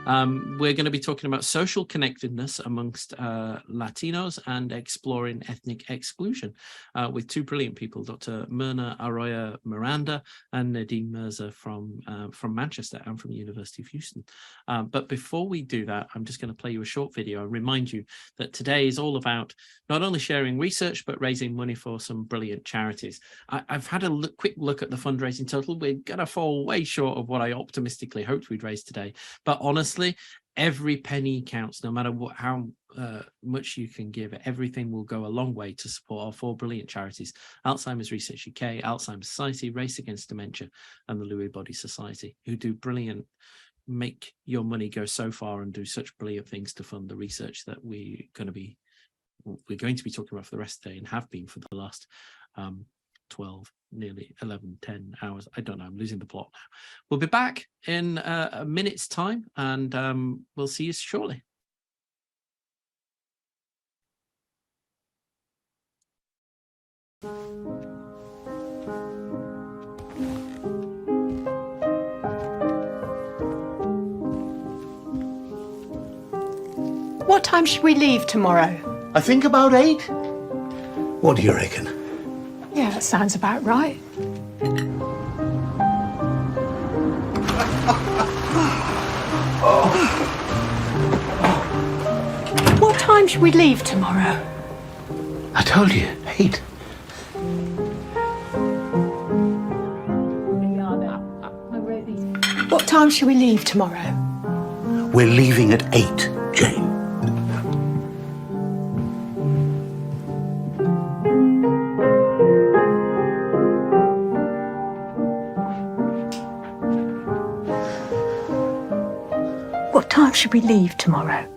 We're going to be talking about social connectedness amongst Latinos and exploring ethnic exclusion with two brilliant people, Dr. Mirna Arroyo-Miranda and Nadine Mirza from Manchester and from the University of Houston. But before we do that, I'm just going to play you a short video and remind you that today is all about not only sharing research, but raising money for some brilliant charities. I've had a quick look at the fundraising total. We're going to fall way short of what I optimistically hoped we'd raise today. But honestly, every penny counts, no matter how much you can give. Everything will go a long way to support our four brilliant charities: Alzheimer's Research UK, Alzheimer's Society, Race Against Dementia, and the Lewy Body Society, who do brilliant, make your money go so far and do such brilliant things to fund the research that we're going to be talking about for the rest of the day and have been for the last 12, nearly 11, 10 hours. I don't know, I'm losing the plot now. We'll be back in a minute's time, and we'll see you shortly. What time should we leave tomorrow? I think about 8. What do you reckon? Yeah, that sounds about right. What time should we leave tomorrow? I told you, 8. What time should we leave tomorrow? We're leaving at 8, Jane. What time should we leave tomorrow?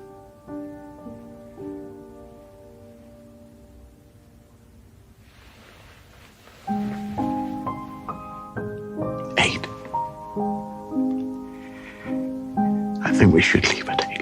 I think we should leave at 8.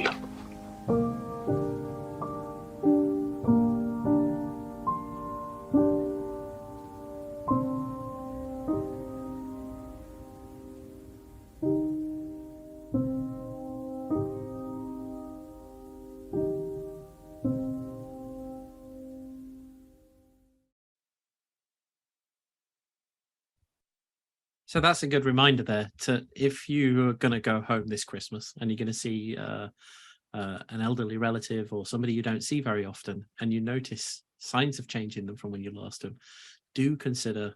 So that's a good reminder there to, if you're going to go home this Christmas and you're going to see an elderly relative or somebody you don't see very often, and you notice signs of change in them from when you lost them, do consider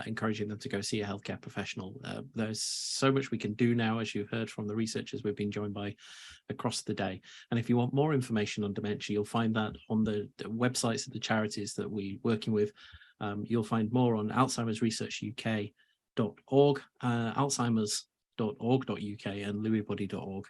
encouraging them to go see a healthcare professional. There's so much we can do now, as you've heard from the researchers we've been joined by across the day. And if you want more information on dementia, you'll find that on the websites of the charities that we're working with. You'll find more on Alzheimer's Research UK.org, alzheimers.org.uk and lewybody.org,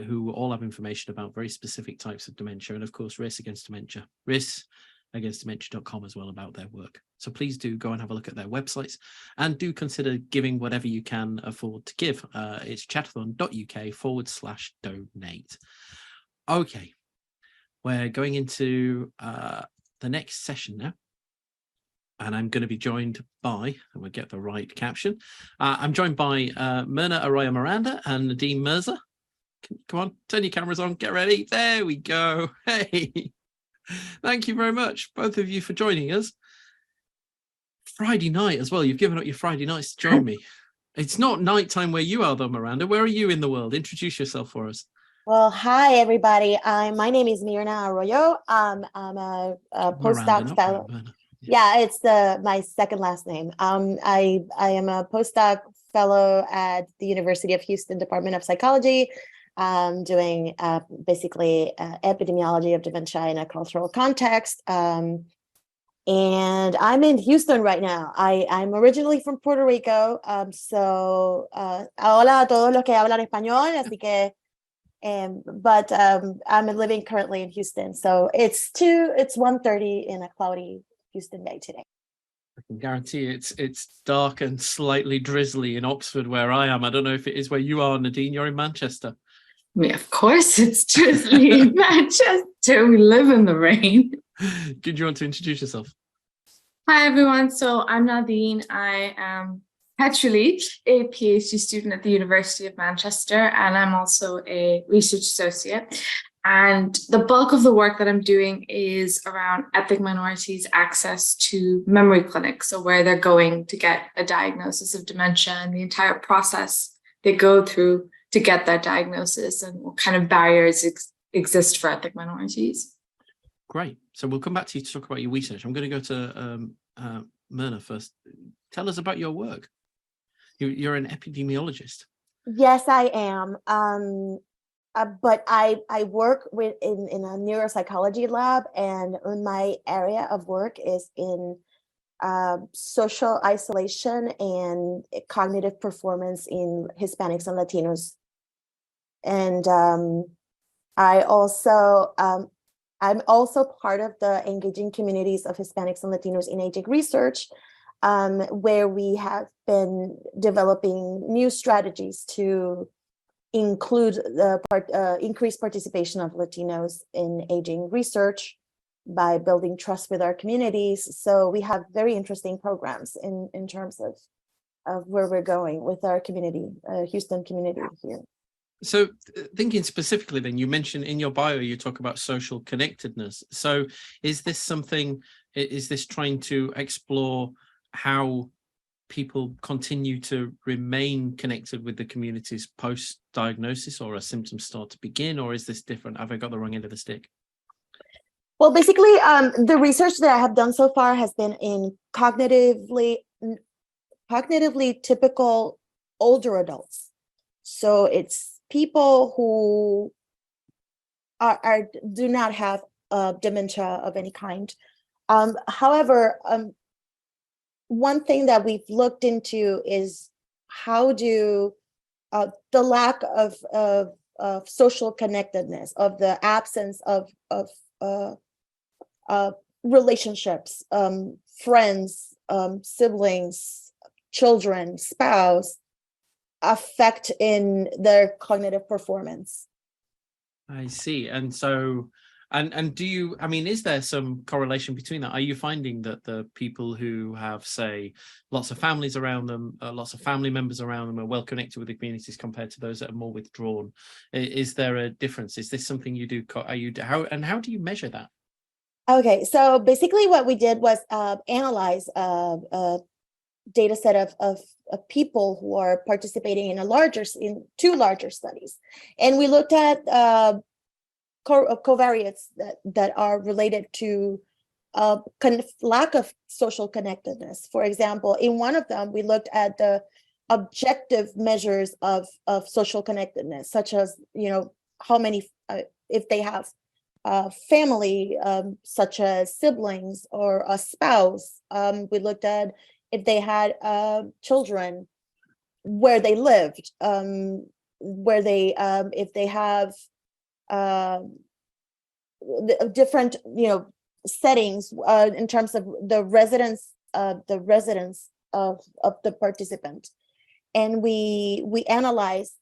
who all have information about very specific types of dementia, and of course Race Against Dementia, raceagainstdementia.com as well, about their work. So please do go and have a look at their websites, and do consider giving whatever you can afford to give. It's chatathon.uk/donate. Okay, we're going into the next session now. And I'm going to be joined by, and we'll get the right caption, I'm joined by Mirna Arroyo-Miranda and Nadine Mirza. Come on, turn your cameras on, get ready. There we go. Hey, thank you very much, both of you, for joining us. Friday night as well. You've given up your Friday nights to join me. It's not nighttime where you are, though, Miranda. Where are you in the world? Introduce yourself for us. Well, hi, everybody. My name is Mirna Arroyo. I'm a postdoc fellow. Yeah, it's my second last name. I am a postdoc fellow at the University of Houston Department of Psychology, doing basically epidemiology of dementia in a cultural context. And I'm in Houston right now. I'm originally from Puerto Rico. So hola a todos los que hablan español, así que but I'm living currently in Houston. So it's 1:30 in a cloudy Houston day today. I can guarantee it's dark and slightly drizzly in Oxford, where I am. I don't know if it is where you are, Nadine. You're in Manchester. I mean, of course it's drizzly in Manchester. We live in the rain. Did you want to introduce yourself? Hi, everyone. So I'm Nadine. I am actually a PhD student at the University of Manchester, and I'm also a research associate. And the bulk of the work that I'm doing is around ethnic minorities' access to memory clinics, so where they're going to get a diagnosis of dementia and the entire process they go through to get that diagnosis, and what kind of barriers exist for ethnic minorities. Great. So we'll come back to you to talk about your research. I'm going to go to Mirna first. Tell us about your work. You're an epidemiologist. Yes, I am. But I work in a neuropsychology lab, and my area of work is in social isolation and cognitive performance in Hispanics and Latinos. And I'm also part of the engaging communities of Hispanics and Latinos in aging research, where we have been developing new strategies to include the increased participation of Latinos in aging research by building trust with our communities. So we have very interesting programs in terms of where we're going with our community, Houston community here. So thinking specifically then, you mentioned in your bio, you talk about social connectedness. So is this trying to explore how people continue to remain connected with the communities post-diagnosis, or as symptoms start to begin, or is this different? Have I got the wrong end of the stick? Well, basically, the research that I have done so far has been in cognitively typical older adults. So it's people who do not have dementia of any kind. However, one thing that we've looked into is how do the lack of social connectedness, of the absence of relationships, friends, siblings, children, spouse, affect in their cognitive performance. I see. And so, and do you, I mean, is there some correlation between that? Are you finding that the people who have, say, lots of families around them, lots of family members around them, are well connected with the communities compared to those that are more withdrawn? Is there a difference? Is this something you do? How do you measure that? Okay, so basically what we did was analyze a data set of people who are participating in two larger studies. And we looked at covariates that are related to lack of social connectedness. For example, in one of them, we looked at the objective measures of social connectedness, such as, how many, if they have family, such as siblings or a spouse. We looked at if they had children, where they lived, if they have different, settings in terms of the residence of the participant. And we analyzed.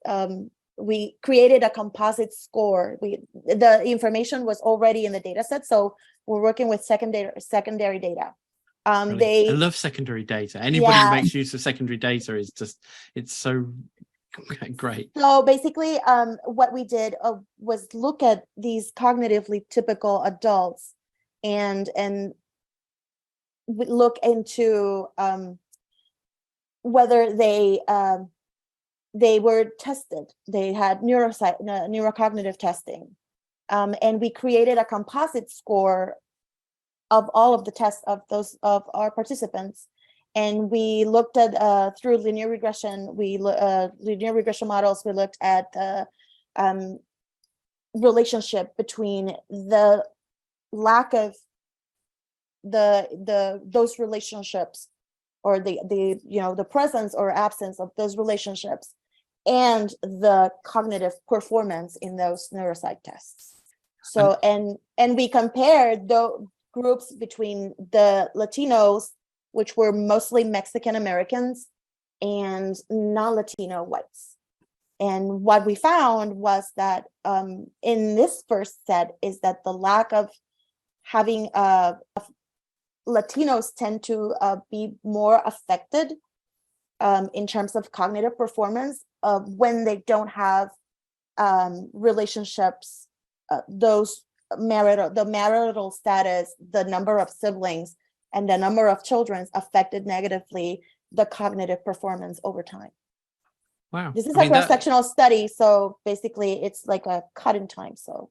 We created a composite score. The information was already in the data set, so we're working with secondary data. I love secondary data. Anybody who makes use of secondary data it's so great. So basically, what we did was look at these cognitively typical adults and look into whether they were tested. They had neurocognitive testing, and we created a composite score of all of the tests of our participants, and we looked at through linear regression. Linear regression models. We looked at the relationship between the lack of those relationships, or the presence or absence of those relationships, and the cognitive performance in those neuropsych tests. So and we compared the groups between the Latinos, which were mostly Mexican Americans, and non-Latino whites. And what we found was that in this first set is that the lack of having Latinos tend to be more affected in terms of cognitive performance when they don't have relationships, the marital status, the number of siblings, and the number of children affected negatively the cognitive performance over time. Wow. This is a cross-sectional study, so basically it's like a cut in time. So,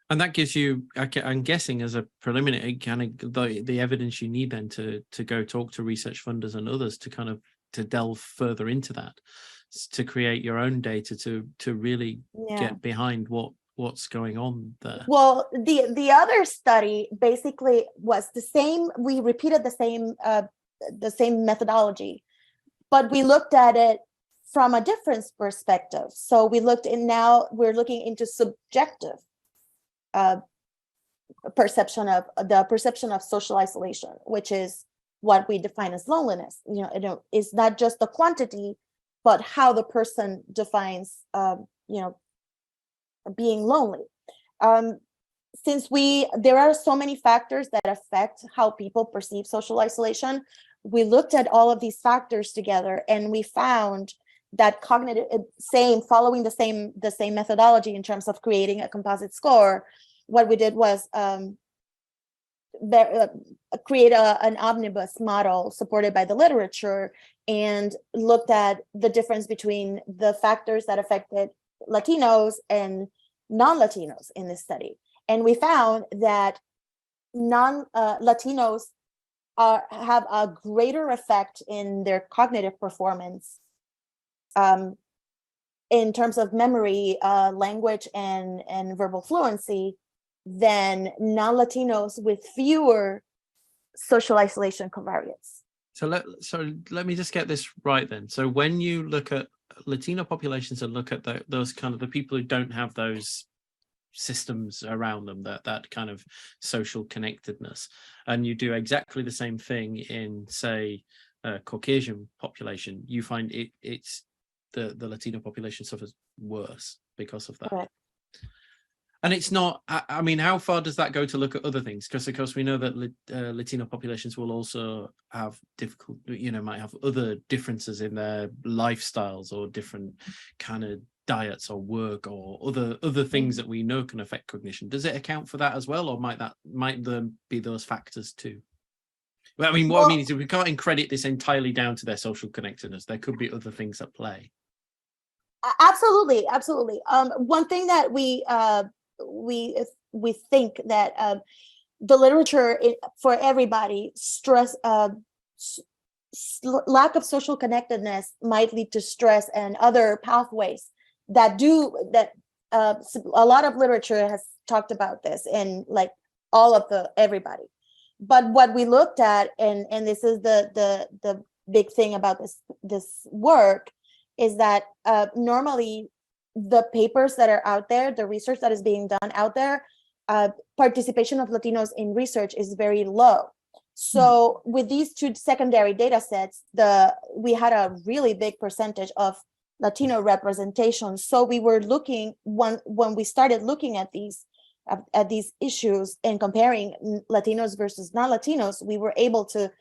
and that gives you, I'm guessing, as a preliminary kind of the evidence you need then to go talk to research funders and others to kind of to delve further into that, to create your own data to really get behind what's going on there. Well, the other study basically was the same. We repeated the same methodology, but we looked at it from a different perspective. So we're looking into subjective perception of social isolation, which is what we define as loneliness. It's not just the quantity, but how the person defines being lonely. Since there are so many factors that affect how people perceive social isolation, we looked at all of these factors together, and we found that following the same methodology in terms of creating a composite score, what we did was create an omnibus model supported by the literature, and looked at the difference between the factors that affected Latinos and non-Latinos in this study. And we found that Latinos have a greater effect in their cognitive performance in terms of memory, language, and verbal fluency than non-Latinos with fewer social isolation covariates. So let me just get this right then. So when you look at Latino populations and look at those kind of the people who don't have those systems around them, that kind of social connectedness, and you do exactly the same thing in, say, Caucasian population, you find it's the Latino population suffers worse because of that. Correct. And it's not, I mean, how far does that go to look at other things? Because of course we know that Latino populations will also have might have other differences in their lifestyles or different kind of diets or work or other things that we know can affect cognition. Does it account for that as well, or might there be those factors too? Well, I mean, what I mean is we can't credit this entirely down to their social connectedness. There could be other things at play. Absolutely. One thing that we think that the literature for everybody stress lack of social connectedness might lead to stress and other pathways that a lot of literature has talked about this in like all of everybody. But what we looked at, and this is the big thing about this work, is that normally the papers that are out there, the research that is being done out there, participation of Latinos in research is very low. So with these two secondary data sets, we had a really big percentage of Latino representation. So we were looking, when we started looking at these issues and comparing Latinos versus non-Latinos, we were able to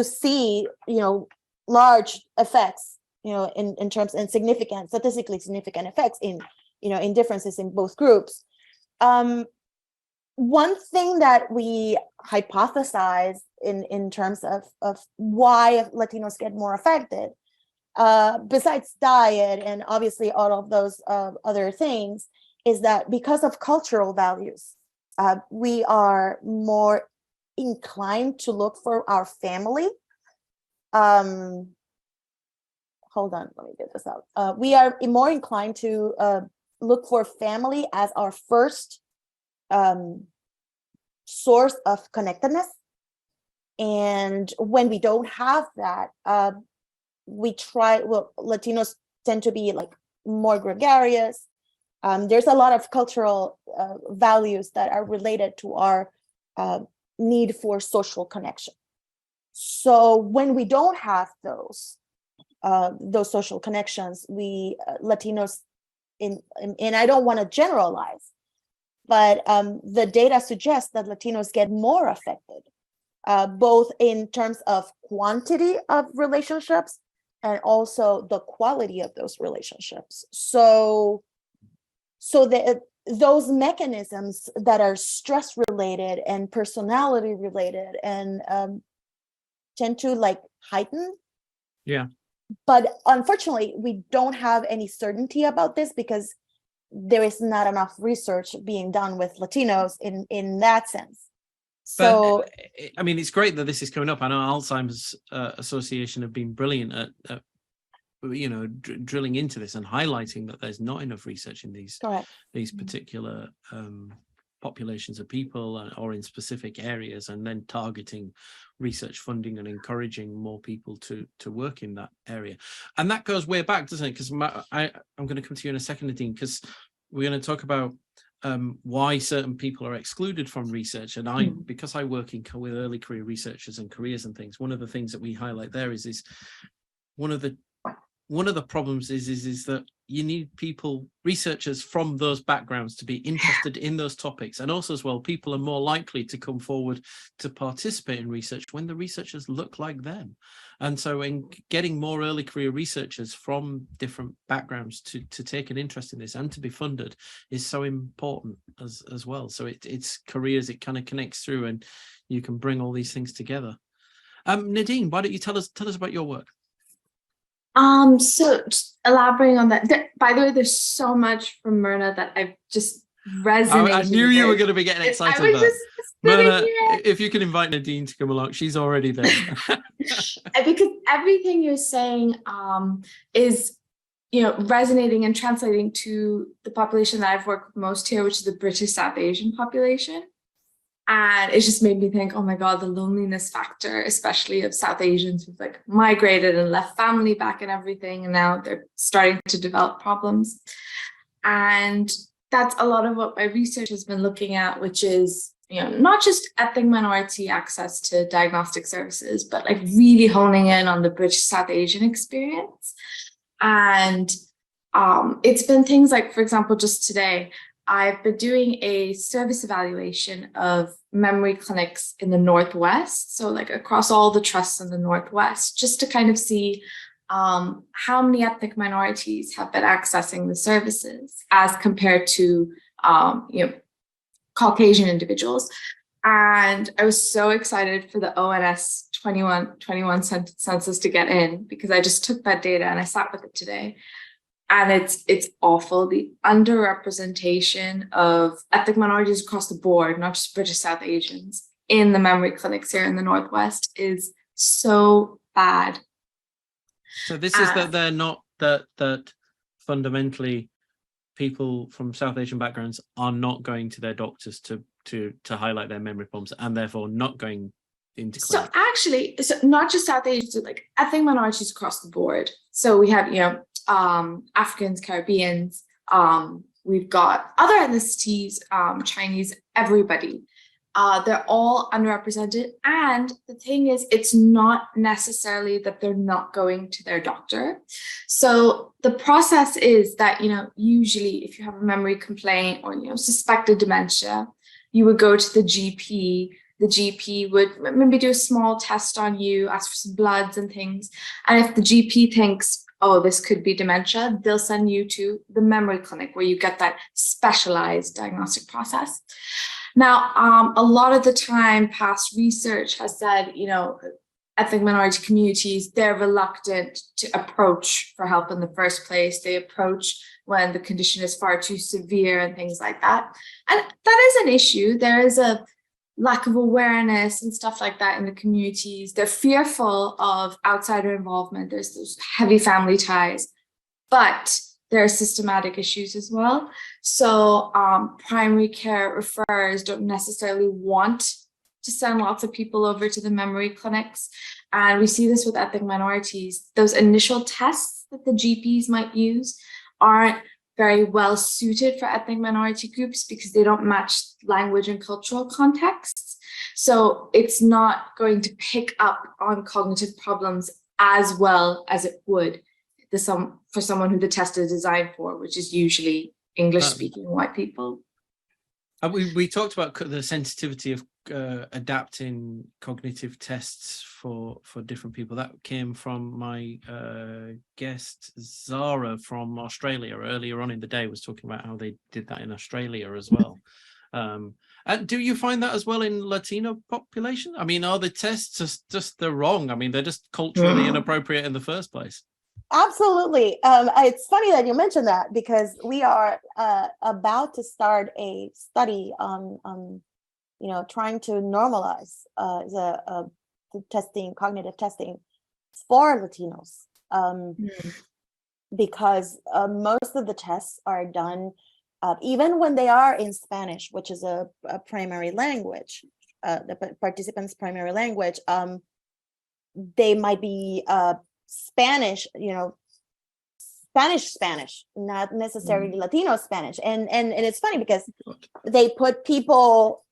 see, large effects, in terms and statistically significant effects in differences in both groups. One thing that we hypothesize in terms of why Latinos get more affected, besides diet and obviously all of those other things, is that because of cultural values, we are more inclined to look for our family. Hold on, let me get this out. We are more inclined to look for family as our first source of connectedness. And when we don't have that, Latinos tend to be like more gregarious. There's a lot of cultural values that are related to our need for social connection. So when we don't have those social connections, we Latinos, and I don't want to generalize, but the data suggests that Latinos get more affected, both in terms of quantity of relationships, and also the quality of those relationships. So those mechanisms that are stress related and personality related and tend to like heighten. Yeah. But unfortunately, we don't have any certainty about this because there is not enough research being done with Latinos in that sense. So, but, I mean, it's great that this is coming up. I know Alzheimer's Association have been brilliant at drilling into this and highlighting that there's not enough research in these particular populations of people or in specific areas, and then targeting research funding and encouraging more people to work in that area. And that goes way back, doesn't it? Because I'm going to come to you in a second, Nadine, because we're going to talk about why certain people are excluded from research. And because I work with early career researchers and careers and things, one of the things that we highlight there is one of the problems is that you need researchers from those backgrounds to be interested in those topics. And also as well, people are more likely to come forward to participate in research when the researchers look like them. And so in getting more early career researchers from different backgrounds to take an interest in this and to be funded is so important as well. So it's careers, it kind of connects through, and you can bring all these things together. Nadine, why don't you tell us about your work? So just elaborating on that, by the way, there's so much from Mirna that I've just resonated. I knew you were going to be getting excited about it. Mirna, if you can invite Nadine to come along, she's already there. Because everything you're saying is, resonating and translating to the population that I've worked with most here, which is the British South Asian population. And it just made me think, oh my God, the loneliness factor, especially of South Asians who've like migrated and left family back and everything, and now they're starting to develop problems. And that's a lot of what my research has been looking at, which is, not just ethnic minority access to diagnostic services, but like really honing in on the British South Asian experience. And it's been things like, for example, just today, I've been doing a service evaluation of memory clinics in the Northwest, so like across all the trusts in the Northwest, just to kind of see how many ethnic minorities have been accessing the services as compared to Caucasian individuals. And I was so excited for the ONS 21 census to get in, because I just took that data and I sat with it today. And it's awful. The underrepresentation of ethnic minorities across the board, not just British South Asians, in the memory clinics here in the Northwest is so bad. So this is that they're not that fundamentally people from South Asian backgrounds are not going to their doctors to highlight their memory problems, and therefore not going into clinics. So actually, not just South Asians, like ethnic minorities across the board. So we have, Africans, Caribbeans, we've got other ethnicities, Chinese, everybody. They're all underrepresented. And the thing is, it's not necessarily that they're not going to their doctor. So the process is that, usually if you have a memory complaint or, suspected dementia, you would go to the GP. The GP would maybe do a small test on you, ask for some bloods and things. And if the GP thinks, oh, this could be dementia, they'll send you to the memory clinic where you get that specialized diagnostic process. Now, a lot of the time, past research has said, ethnic minority communities, they're reluctant to approach for help in the first place. They approach when the condition is far too severe and things like that. And that is an issue. There is a lack of awareness and stuff like that in the communities. They're fearful of outsider involvement. There's those heavy family ties, but there are systematic issues as well. So primary care referrers don't necessarily want to send lots of people over to the memory clinics. And we see this with ethnic minorities. Those initial tests that the GPs might use aren't very well suited for ethnic minority groups because they don't match language and cultural contexts. So it's not going to pick up on cognitive problems as well as it would for someone who the test is designed for, which is usually English-speaking white people. We talked about the sensitivity of adapting cognitive tests for different people. That came from my guest Zara from Australia earlier on in the day, was talking about how they did that in Australia as well. And do you find that as well in Latino population? I mean, are the tests just they're wrong? I mean, they're just culturally inappropriate in the first place. Absolutely. It's funny that you mentioned that, because we are about to start a study on trying to normalize the testing, cognitive testing for Latinos, because most of the tests are done even when they are in Spanish, which is a primary language, the participants' primary language. They might be Spanish, Spanish, not necessarily Latino Spanish. And it's funny because they put people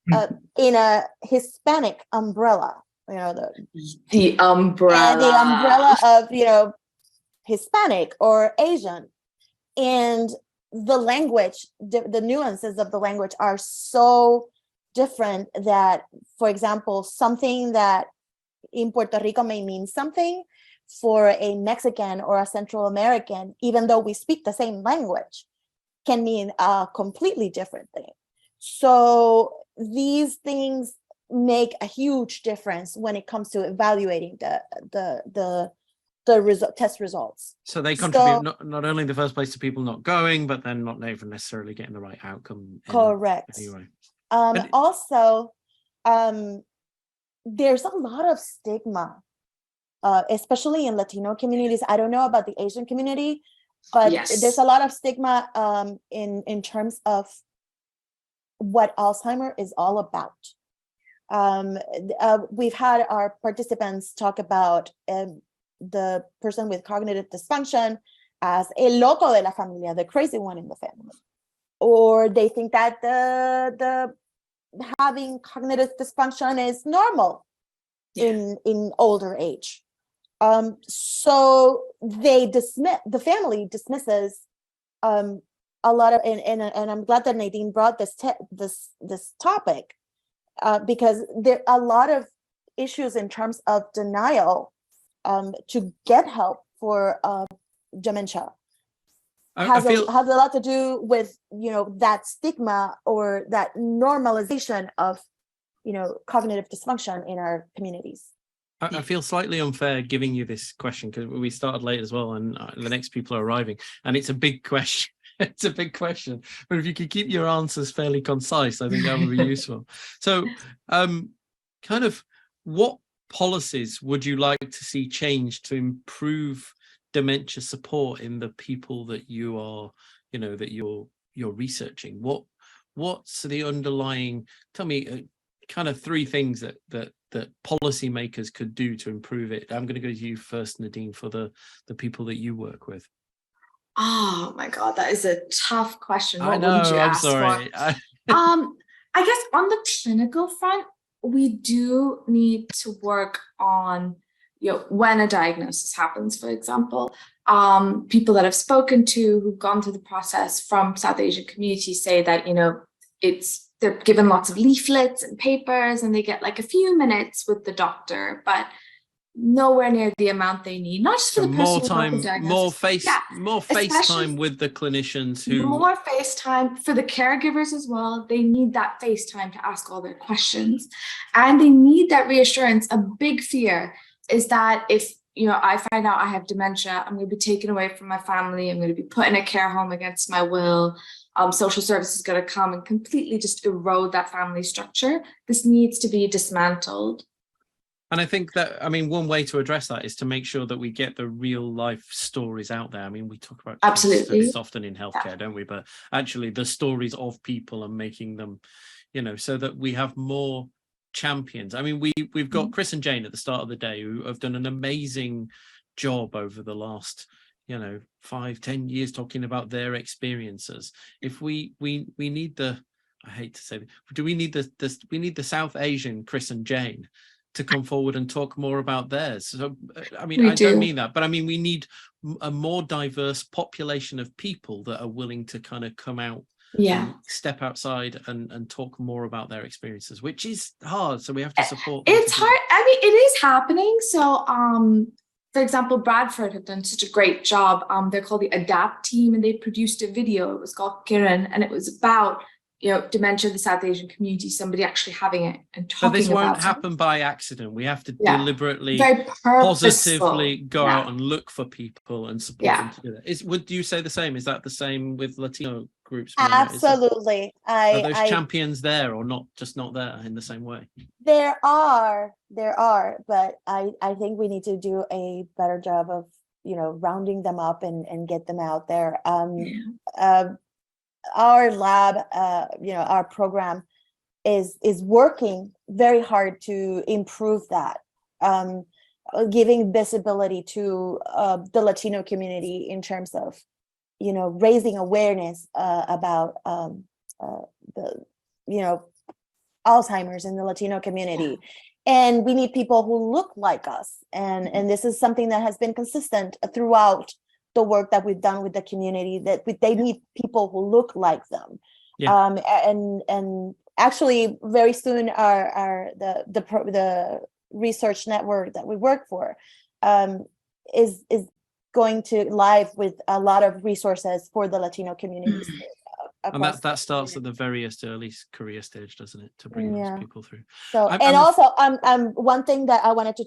in a Hispanic umbrella, the umbrella of, Hispanic or Asian. And the language, the nuances of the language are so different that, for example, something that in Puerto Rico may mean something, for a Mexican or a Central American, even though we speak the same language, can mean a completely different thing. So these things make a huge difference when it comes to evaluating the test results. So they contribute not only in the first place to people not going, but then not even necessarily getting the right outcome. Correct. Anyway. Also, there's a lot of stigma, especially in Latino communities. I don't know about the Asian community, but there's a lot of stigma in terms of what Alzheimer is all about. We've had our participants talk about the person with cognitive dysfunction as el loco de la familia, the crazy one in the family, or they think that the having cognitive dysfunction is normal in older age. So the family dismisses a lot of, and I'm glad that Nadine brought this topic, because there are a lot of issues in terms of denial to get help for dementia. Has a lot to do with that stigma or that normalization of cognitive dysfunction in our communities. I feel slightly unfair giving you this question because we started late as well, and the next people are arriving, and it's a big question. It's a big question, but if you could keep your answers fairly concise, I think that would be useful. So, kind of, what policies would you like to see change to improve dementia support in the people that you are, that you're researching? What's the underlying? Tell me, kind of three things that policymakers could do to improve it. I'm going to go to you first, Nadine, for the people that you work with. Oh my God, that is a tough question. I know, I'm sorry. I guess on the clinical front, we do need to work on, when a diagnosis happens, for example, people that I've spoken to who've gone through the process from South Asian communities say that, they're given lots of leaflets and papers and they get like a few minutes with the doctor, but nowhere near the amount they need, not just for the more time, more face time with the clinicians more face time for the caregivers as well. They need that face time to ask all their questions, and they need that reassurance. A big fear is that if I find out I have dementia, I'm going to be taken away from my family, I'm going to be put in a care home against my will. Social services is going to come and completely just erode that family structure. This needs to be dismantled. And I think that, one way to address that is to make sure that we get the real life stories out there. We talk about case studies often in healthcare, don't we? But actually the stories of people and making them, so that we have more champions. We've got Chris and Jane at the start of the day who have done an amazing job over the last 5-10 years talking about their experiences. If we need I hate to say that, do we need we need the South Asian Chris and Jane to come forward and talk more about theirs. So, I don't mean that, but we need a more diverse population of people that are willing to kind of come out step outside and talk more about their experiences, which is hard. So we have to support them. It's hard. I mean, it is happening. So, for example, Bradford have done such a great job. They're called the ADAPT team, and they produced a video. It was called Kiran, and it was about dementia in the South Asian community, somebody actually having it and talking about it. But this won't happen by accident. We have to deliberately, positively go out and look for people and support them to do that. Would you say the same? Is that the same with Latino groups? Absolutely. Are those champions there, or not there in the same way? There are, but I think we need to do a better job of, rounding them up and get them out there. Our lab, our program is working very hard to improve that, giving visibility to the Latino community in terms of, raising awareness about the, Alzheimer's in the Latino community. And we need people who look like us. And this is something that has been consistent throughout the work that we've done with the community, that they need people who look like them. And actually very soon the research network that we work for is going to live with a lot of resources for the Latino communities. And that starts at the very early career stage, doesn't it, to bring those people through? So one thing that I wanted to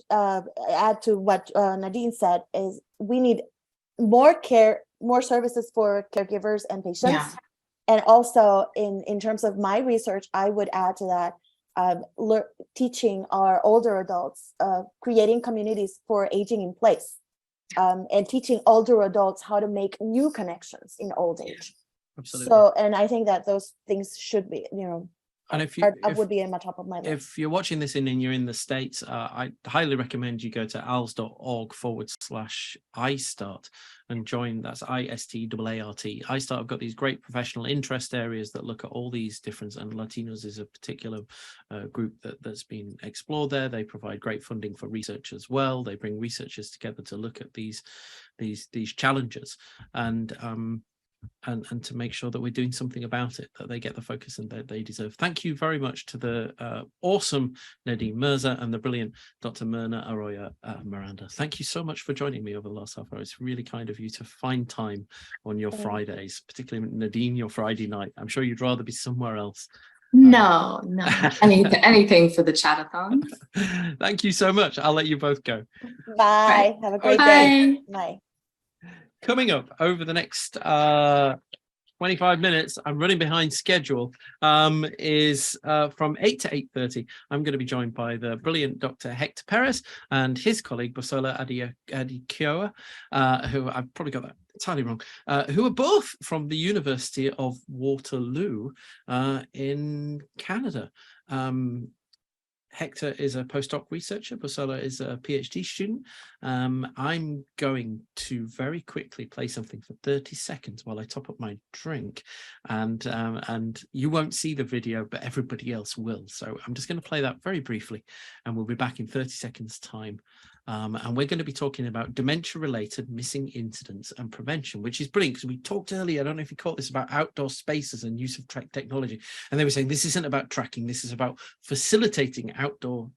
add to what Nadine said is we need more services for caregivers and patients. And also in terms of my research, I would add to that, teaching our older adults, creating communities for aging in place, and teaching older adults how to make new connections in old age. Absolutely. So, and I think that those things should be, and if would be in my top of my list. If you're watching this and you're in the States, I highly recommend you go to als.org/iStart and join. That's ISTAART. iStart have got these great professional interest areas that look at all these different, and Latinos is a particular group that's been explored there. They provide great funding for research as well. They bring researchers together to look at these challenges and to make sure that we're doing something about it, that they get the focus and that they deserve. Thank you very much to the awesome Nadine Mirza and the brilliant Dr. Mirna Arroyo-Miranda. Thank you so much for joining me over the last half hour. It's really kind of you to find time on your Fridays, particularly Nadine, your Friday night. I'm sure you'd rather be somewhere else. No, anything for the Chatathon. Thank you so much. I'll let you both go. Bye. Have a great day. Bye. Coming up over the next 25 minutes, I'm running behind schedule, is from 8 to 8:30. I'm going to be joined by the brilliant Dr. Hector Perez and his colleague, Bosola Adikioa, who I've probably got that entirely wrong, who are both from the University of Waterloo in Canada. Hector is a postdoc researcher. Bosola is a PhD student. I'm going to very quickly play something for 30 seconds while I top up my drink, and you won't see the video, but everybody else will. So I'm just going to play that very briefly, and we'll be back in 30 seconds time. And we're going to be talking about dementia-related missing incidents and prevention, which is brilliant because we talked earlier, I don't know if you caught this, about outdoor spaces and use of technology. And they were saying this isn't about tracking, this is about facilitating outdoor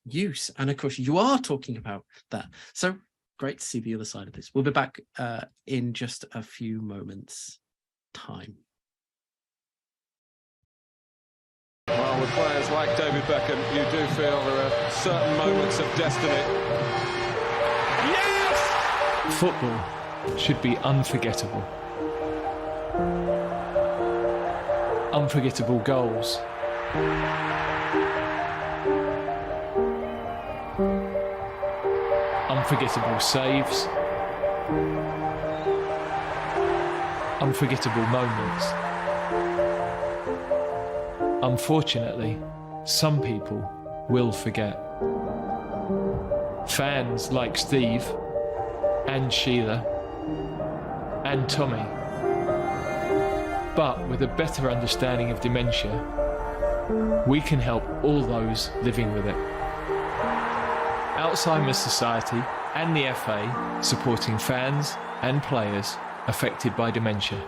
use. And of course, you are talking about that. So great to see the other side of this. We'll be back in just a few moments' time. Well, with players like David Beckham, you do feel there are certain moments of destiny. Yes! Football should be unforgettable. Unforgettable goals. Unforgettable saves. Unforgettable moments. Unfortunately, some people will forget. Fans like Steve and Sheila and Tommy. But with a better understanding of dementia, we can help all those living with it. Alzheimer's Society and the FA supporting fans and players affected by dementia.